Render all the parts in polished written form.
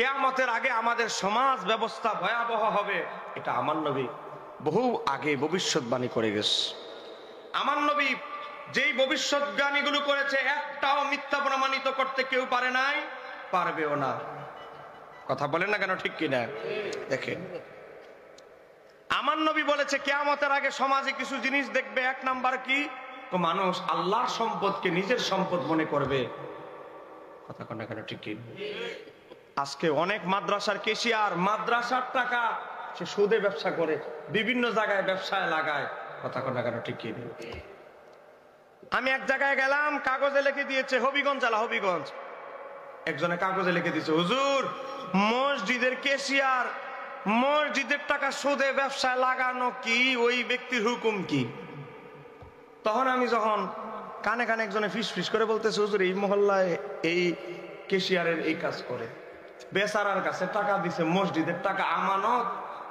কিয়ামতের আগে আমাদের সমাজ ব্যবস্থা ভয়াবহ হবে, এটা আমার নবী বহু আগে ভবিষ্যৎবাণী করে গেছে। আমার নবী যেই ভবিষ্যৎবাণীগুলো করেছে একটাও মিথ্যা প্রমাণিত করতে কেউ পারে নাই, পারবেও না। কথা বলেন না কেন, ঠিক কিনা? দেখেন, আমার নবী বলেছে কিয়ামতের আগে সমাজে কিছু জিনিস দেখবে। এক নাম্বার কি? তো মানুষ আল্লাহর সম্পদকে নিজের সম্পদ মনে করবে। কথা কন না কেন, ঠিক কিনা? আজকে অনেক মাদ্রাসার কেশিয়ার মাদ্রাসার টাকা সে সুদে ব্যবসা করে, বিভিন্ন জায়গায় ব্যবসায় লাগায়। কথা কন না কেন, ঠিক কিনা? আমি এক জায়গায় গেলাম, কাগজে লিখে দিয়েছে হবিগঞ্জ জেলা, হবিগঞ্জ। একজনে কাগজে লিখে দিয়েছে, হুজুর মসজিদের কেশিয়ার মসজিদের টাকা সুদে ব্যবসায় লাগানো কি ওই ব্যক্তির হুকুম কি? তখন আমি যখন কানে কানে একজনে ফিস ফিস করে বলতেছে, হুজুর এই মহল্লায় এই কেশিয়ারের এই কাজ করে, বেচারার কাছে টাকা দিছে মসজিদের টাকা আমানত,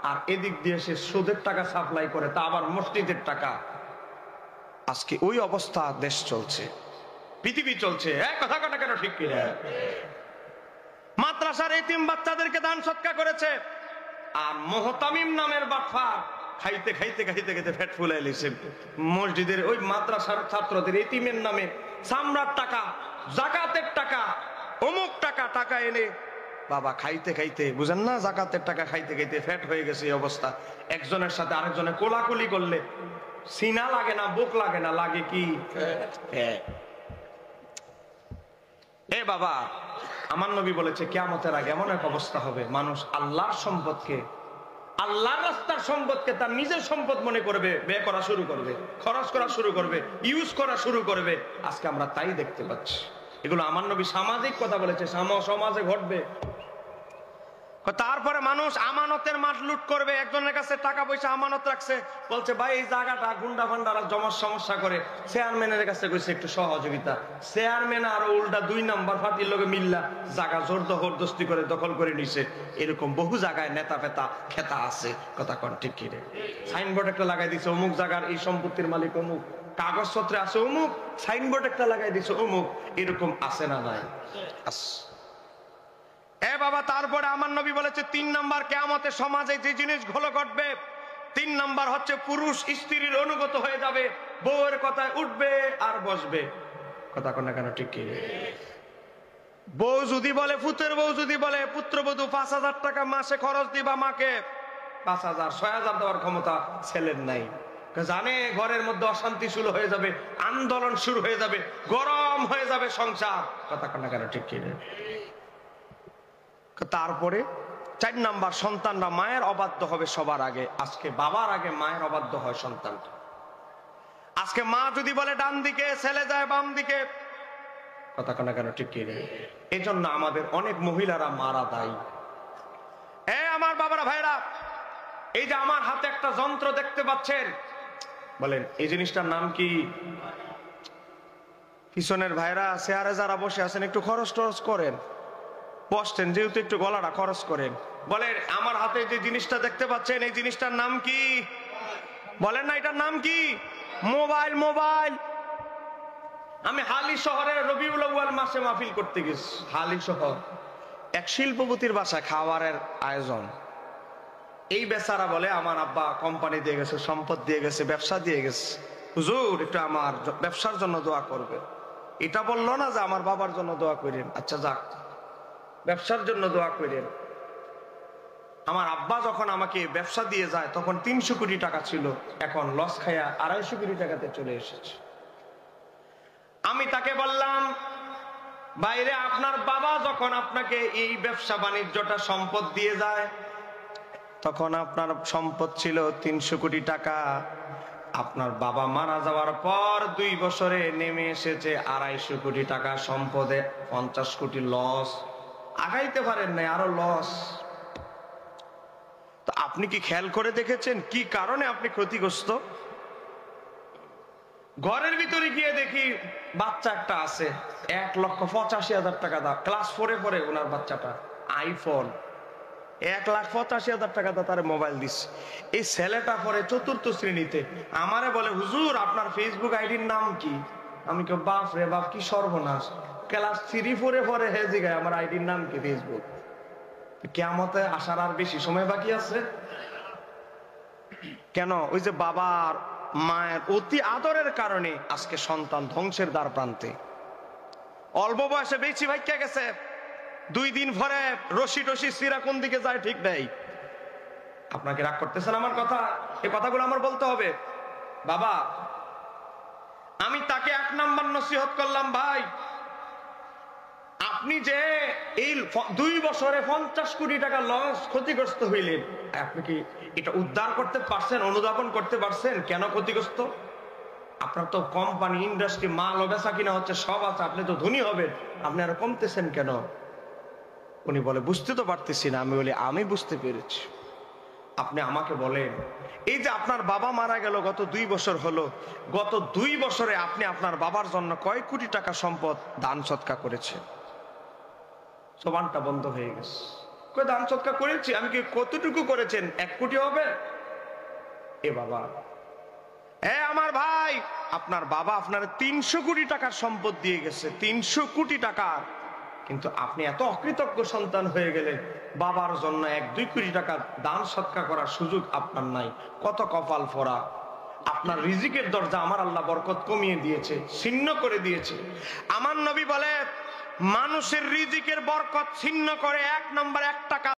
আর এদিক দিয়ে সে সুদের টাকা সাপ্লাই করে, তা আবার মসজিদের টাকা। আজকে ওই অবস্থা দেশ চলছে, পৃথিবী চলছে। কথা কথা কেন, ঠিক কিনা? মাদ্রাসার এতিম বাচ্চাদেরকে দান সৎকার করেছে, আর মোহতামিম নামের বাটফার খাইতে খাইতে খাইতে খাইতে ফেট ফুলাই লিছে মসজিদের ওই মাদ্রাসার ছাত্রদের এতিমের নামে চামড়ার টাকা, জাকাতের টাকা, অমুক টাকা টাকা এনে বাবা খাইতে খাইতে, বুঝেন না, জাকাতের টাকা খাইতে খাইতে ফ্যাট হয়ে গেছে এই অবস্থা। একজনের সাথে আরেকজনে কোলাকুলি করলে সিনা লাগে না, বুক লাগে না, লাগে কি? এ বাবা, আমার নবী বলেছে কিয়ামতের আগে এমন এক অবস্থা হবে, মানুষ আল্লাহর সম্পদকে, আল্লাহর রাস্তার সম্পদকে তার নিজের সম্পদ মনে করবে, ব্যয় করা শুরু করবে, খরচ করা শুরু করবে, ইউজ করা শুরু করবে। আজকে আমরা তাই দেখতে পাচ্ছি। এগুলো আমার নবী সামাজিক কথা বলেছে, সমাজে ঘটবে। তারপরে মানুষ আমানতের মাঠ লুট করবে। একজনের কাছে টাকা পয়সা আমানত রাখছে, বলছে ভাই এই জায়গাটা গুন্ডা ফান্ডারা জমার সমস্যা করে, চেয়ারম্যানের কাছে কইছে একটু সহযোগিতা। চেয়ারম্যান আরো উল্টা 2 নাম্বার পার্টির লোকে মিল্লা জায়গা জোর জবরদস্তি করে দখল করে নিছে। এরকম বহু জায়গায় নেতা ফেতা খেতা আছে। কথা কন, ঠিক কি রে? সাইনবোর্ড একটা লাগাই দিছে, অমুক জায়গার এই সম্পত্তির মালিক অমুক, কাগজপত্রে আছে অমুক, সাইনবোর্ড একটা লাগাই দিছে অমুক। এরকম আছে না নাই? এ বাবা, তারপরে আমার নবী বলেছে 3 নাম্বার কিয়ামতে সমাজে যে জিনিস ঘোলো ঘটবে, 3 নাম্বার হচ্ছে পুরুষ স্ত্রীর অনুগত হয়ে যাবে, বউয়ের কথায় উঠবে আর বসবে। কথা কন না কেন, ঠিক কি? বউ যদি বলে, পুত্রের বউ যদি বলে পুত্রবধূ 5000 টাকা মাসে খরচ দিবা মাকে, 5000 6000 দেওয়ার ক্ষমতা ছেলের নাই। জানে ঘরের মধ্যে অশান্তি শুরু হয়ে যাবে, আন্দোলন শুরু হয়ে যাবে, গরম হয়ে যাবে সংসার। কথা কন না কেন, ঠিক কি? তারপরে 4 নাম্বার, সন্তানরা মায়ের অবাধ্য হবে সবার আগে। আজকে বাবার আগে মায়ের অবাধ্য হয় সন্তানটা। আজকে মা যদি বলে ডান দিকে, ছেলে যায় বাম দিকে। কথা কন না কেন, ঠিক কি? এই জন্য আমাদের অনেক মহিলারা মারা দায়ী। আমার বাবারা ভাইরা, এই যে আমার হাতে একটা যন্ত্র দেখতে পাচ্ছেন, বলেন এই জিনিসটার নাম কি? পিছনের ভাইরা চেয়ারে যারা বসে আছেন একটু খরচ টরচ করেন, বসতেন যেহেতু একটু গলাটা খরচ করেন। বলেন আমার হাতে যে জিনিসটা দেখতে পাচ্ছেন এই জিনিসটার নাম কি? বলেন না, এটার নাম কি? মোবাইল। মোবাইল। আমি হালি শহরে রবিউল আউয়াল মাসে মাহফিল করতে গেছি। হালি শহর এক শিল্পপতির বাসায় খাওয়ারের আয়োজন। এই বেচারা বলে আমার আব্বা কোম্পানি দিয়ে গেছে, সম্পদ দিয়ে গেছে, ব্যবসা দিয়ে গেছে, হুজুর একটু আমার ব্যবসার জন্য দোয়া করবে। এটা বললো না যে আমার বাবার জন্য দোয়া করেন। আচ্ছা যাক, ব্যবসার জন্য দোয়া করেন। আমার আব্বা যখন আমাকে ব্যবসা দিয়ে যায় তখন 300 কোটি টাকা ছিল, এখন লস খায়া 250 কোটি টাকাতে চলে এসেছে। আমি তাকে বললাম, বাইরে আপনার বাবা যখন আপনাকে এই ব্যবসা বাণিজ্যটা সম্পদ দিয়ে যায় তখন আপনার সম্পদ ছিল 300 কোটি টাকা। আপনার বাবা মারা যাওয়ার পর 2 বছরে নেমে এসেছে 250 কোটি টাকা সম্পদে, 50 কোটি লস। আগাইতে পারেন নাই, আরো লস। তো আপনি কি খেয়াল করে দেখেছেন কি কারণে আপনি ক্ষতিগ্রস্ত? ঘরের ভিতরে গিয়ে দেখি বাচ্চা একটা আছে, 1,85,000 টাকা দাম, ক্লাস 4-এ পড়ে ওনার বাচ্চাটা, আইফোন। 1,85,000 টাকা তার মোবাইল দিচ্ছে। এই ছেলেটা পড়ে 4র্থ শ্রেণীতে। আমারে বলে, হুজুর আপনার ফেসবুক আইডির নাম কি? আমি কে বাপ রে বাপ, কি সর্বনাশ। ক্লাস 3-4-এ পড়ে হে জিগায় আমার আইডির নাম কি ফেসবুক। কিয়ামতে আসার আর বেশি সময় বাকি আছে কেন? ওই যে বাবার মায়ের অতি আদরের কারণে আজকে সন্তান ধ্বংসের দ্বার প্রান্তে। অল্প বয়সে বেশি ভাইক্যা গেছে, 2 দিন পরে রশি টসি সিরা কোন দিকে যায় ঠিক নেই। আপনাকে রাগ করতেছেন আমার কথা? এই কথাগুলো আমার বলতে হবে। বাবা, আমি তাকে 1 নাম্বার নসিহত করলাম, ভাই আপনি যে এই 2 বছরে 50 কোটি টাকা লস ক্ষতিগ্রস্ত হইলেন, আপনি কি এটা উদ্ধার করতে পারছেন, অনুধাবন করতে পারছেন কেন ক্ষতিগ্রস্ত? আপনার তো কোম্পানি, ইন্ডাস্ট্রি, মাল ও বেচা কিনা হচ্ছে, সব আছে, আপনি তো ধনী হবেন, আপনি আর কমতেছেন কেন? উনি বলে বুঝতে তো পারতেছি না। আমি বলি আমি বুঝতে পেরেছি। আপনি আমাকে বলেন, এই যে আপনার বাবা মারা গেল গত 2 বছর হলো, গত 2 বছরে আপনি আপনার বাবার জন্য কয় কোটি টাকা সম্পদ দান সৎকা করেছেন? জবানটা বন্ধ হয়ে গেছে। কই দান সৎকা করেছি? আমি কি কতটুকু করেছেন? 1 কোটি হবে? এ বাবা, আমার ভাই, আপনার বাবা আপনার 300 কোটি টাকার সম্পদ দিয়ে গেছে, 300 কোটি টাকার, কিন্তু আপনি এত অকৃতজ্ঞ সন্তান হয়ে গেলেন, বাবার জন্য 1-2 কোটি টাকা দান সৎকা করার সুযোগ আপনার নাই। কত কপাল ফোড়া! আপনার রিজিকের দরজা আমার আল্লাহ বরকত কমিয়ে দিয়েছে, ছিন্ন করে দিয়েছে। আমার নবী বলে, মানুষের রিজিকের বরকত ছিন্ন করে 1 নাম্বার 1 টাকা